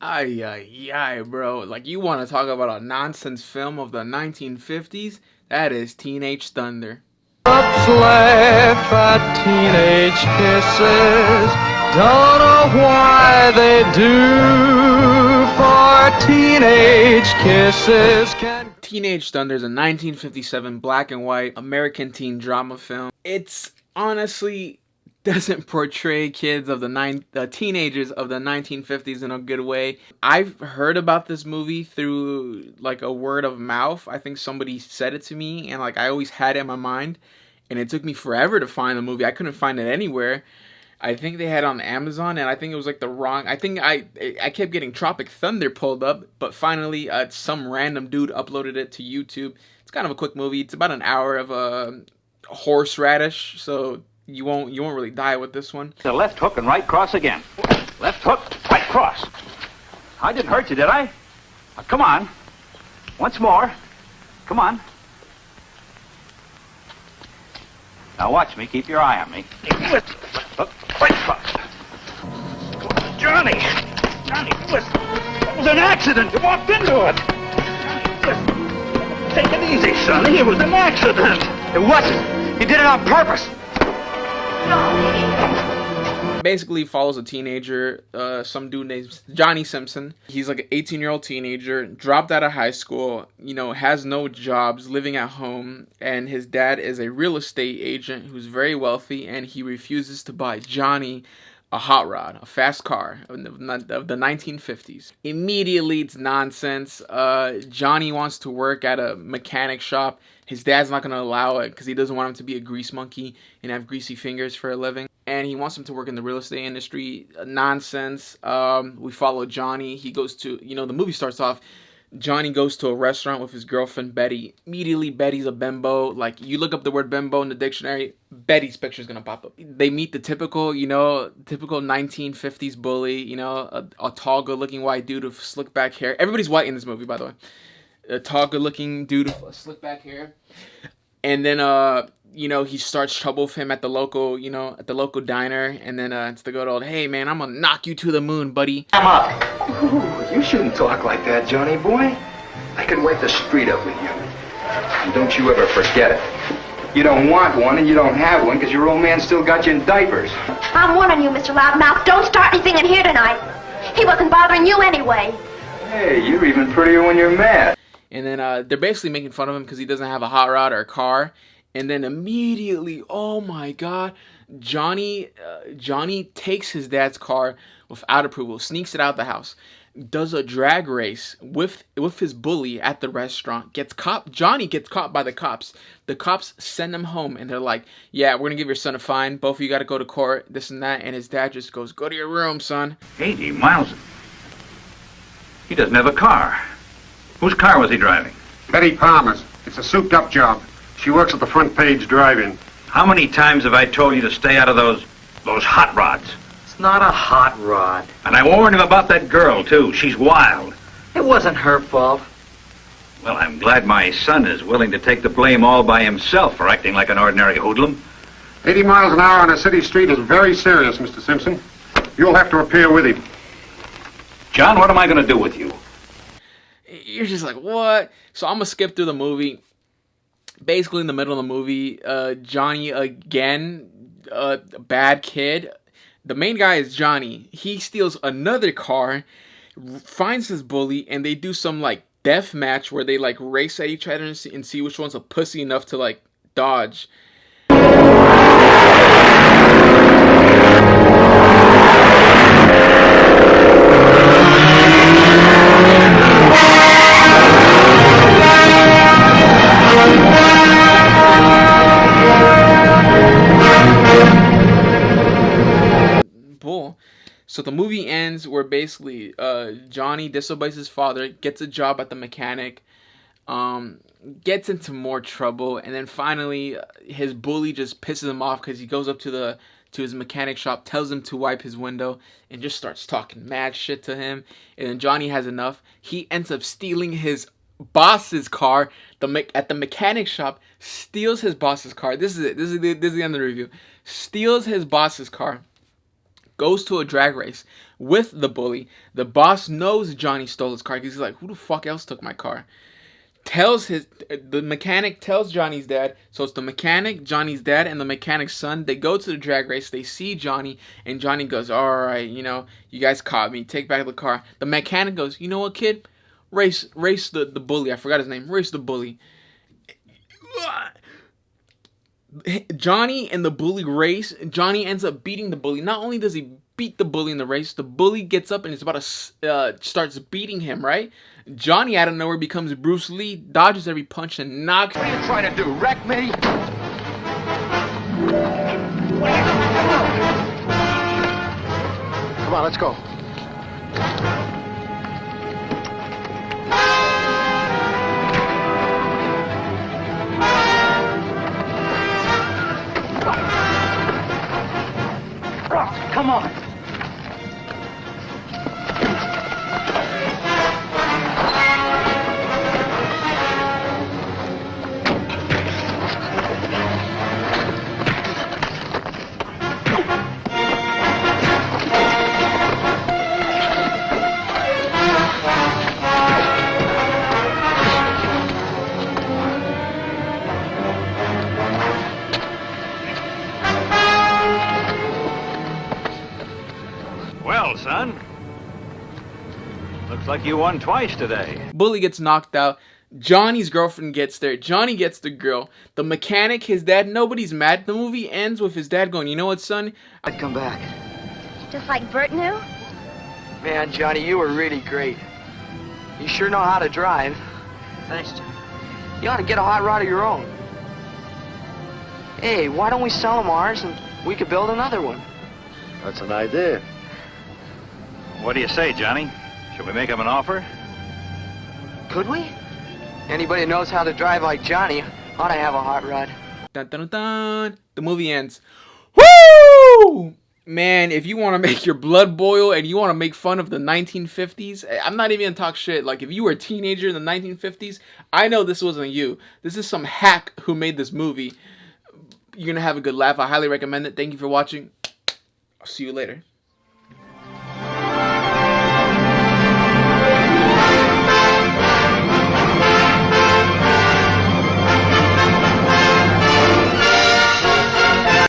Ay, ay, ay, bro. Like, you want to talk about a nonsense film of the 1950s? That is Teenage Thunder. Ups laugh at teenage kisses. Don't know why they do, for teenage kisses can. Teenage Thunder is a 1957 black and white American teen drama film. It's honestly doesn't portray kids of the teenagers of the 1950s in a good way. I've heard about this movie through like a word of mouth. I think somebody said it to me, and like I always had it in my mind, and it took me forever to find the movie. I couldn't find it anywhere. I think they had it on Amazon, and I think it was like the wrong. I think I kept getting Tropic Thunder pulled up, but finally, some random dude uploaded it to YouTube. It's kind of a quick movie. It's about an hour of horseradish, so you won't really die with this one. The left hook and right cross again. Left hook, right cross. I didn't hurt you, did I? Now, come on. Once more. Come on. Now watch me. Keep your eye on me. Left hook, right cross. Johnny! Johnny, listen. It was an accident. You walked into it. Listen. Take it easy, Sonny. It was an accident. It wasn't. You did it on purpose. Basically follows a teenager, some dude named Johnny Simpson. He's like an 18-year-old teenager, dropped out of high school, has no jobs, living at home, and his dad is a real estate agent who's very wealthy, and he refuses to buy Johnny a hot rod, a fast car of the 1950s. Immediately, it's nonsense. Johnny wants to work at a mechanic shop. His dad's not going to allow it because he doesn't want him to be a grease monkey and have greasy fingers for a living. And he wants him to work in the real estate industry. Nonsense. We follow Johnny. He goes to, the movie starts off, Johnny goes to a restaurant with his girlfriend, Betty. Immediately, Betty's a bimbo. Like, you look up the word bimbo in the dictionary, Betty's picture's gonna pop up. They meet the typical 1950s bully, a tall, good-looking white dude with slick back hair. Everybody's white in this movie, by the way. A tall, good-looking dude with slick back hair. And then, he starts trouble with him at the local diner. And then it's the good old, hey, man, I'm gonna knock you to the moon, buddy. I'm up. Ooh, you shouldn't talk like that, Johnny boy. I could wipe the street up with you. And don't you ever forget it. You don't want one and you don't have one because your old man still got you in diapers. I'm warning you, Mr. Loudmouth. Don't start anything in here tonight. He wasn't bothering you anyway. Hey, you're even prettier when you're mad. And then they're basically making fun of him because he doesn't have a hot rod or a car. And then immediately, oh my God, Johnny takes his dad's car without approval, sneaks it out the house, does a drag race with his bully at the restaurant, Johnny gets caught by the cops. The cops send him home, and they're like, yeah, we're gonna give your son a fine. Both of you gotta go to court, this and that. And his dad just goes, go to your room, son. 80 miles. He doesn't have a car. Whose car was he driving? Betty Palmer's. It's a souped-up job. She works at the front page drive-in. How many times have I told you to stay out of those hot rods? It's not a hot rod. And I warned him about that girl, too. She's wild. It wasn't her fault. Well, I'm glad my son is willing to take the blame all by himself for acting like an ordinary hoodlum. 80 miles an hour on a city street is very serious, Mr. Simpson. You'll have to appear with him. John, what am I going to do with you? You're just like, what? So I'm going to skip through the movie. Basically, in the middle of the movie, Johnny, again, bad kid. The main guy is Johnny. He steals another car, finds his bully, and they do some, death match where they, race at each other and see which one's a pussy enough to, dodge. So the movie ends where basically Johnny disobeys his father, gets a job at the mechanic, gets into more trouble, and then finally his bully just pisses him off because he goes up to his mechanic shop, tells him to wipe his window, and just starts talking mad shit to him. And then Johnny has enough. He ends up stealing his boss's car at the mechanic shop. Steals his boss's car. This is it. This is the end of the review. Steals his boss's car. Goes to a drag race with the bully. The boss knows Johnny stole his car because he's like, who the fuck else took my car? The mechanic tells Johnny's dad. So it's the mechanic, Johnny's dad, and the mechanic's son. They go to the drag race. They see Johnny, and Johnny goes, all right, you guys caught me. Take back the car. The mechanic goes, you know what, kid? Race the bully. I forgot his name. Race the bully. Johnny and the bully race. Johnny ends up beating the bully. Not only does he beat the bully in the race, the bully gets up and is about to starts beating him, right? Johnny out of nowhere becomes Bruce Lee, dodges every punch and knocks. What are you trying to do, wreck me? Come on, let's go. Come on. Well, son, looks like you won twice today. Bully gets knocked out. Johnny's girlfriend gets there. Johnny gets the girl. The mechanic, his dad, nobody's mad. The movie ends with his dad going, you know what, son? I'd come back. Just like Bert knew? Man, Johnny, you were really great. You sure know how to drive. Thanks, Johnny. You ought to get a hot rod of your own. Hey, why don't we sell them ours and we could build another one? That's an idea. What do you say, Johnny? Should we make him an offer? Could we? Anybody who knows how to drive like Johnny ought to have a hot rod. Dun, dun, dun, dun. The movie ends. Woo! Man, if you want to make your blood boil and you want to make fun of the 1950s, I'm not even going to talk shit. Like, if you were a teenager in the 1950s, I know this wasn't you. This is some hack who made this movie. You're going to have a good laugh. I highly recommend it. Thank you for watching. I'll see you later.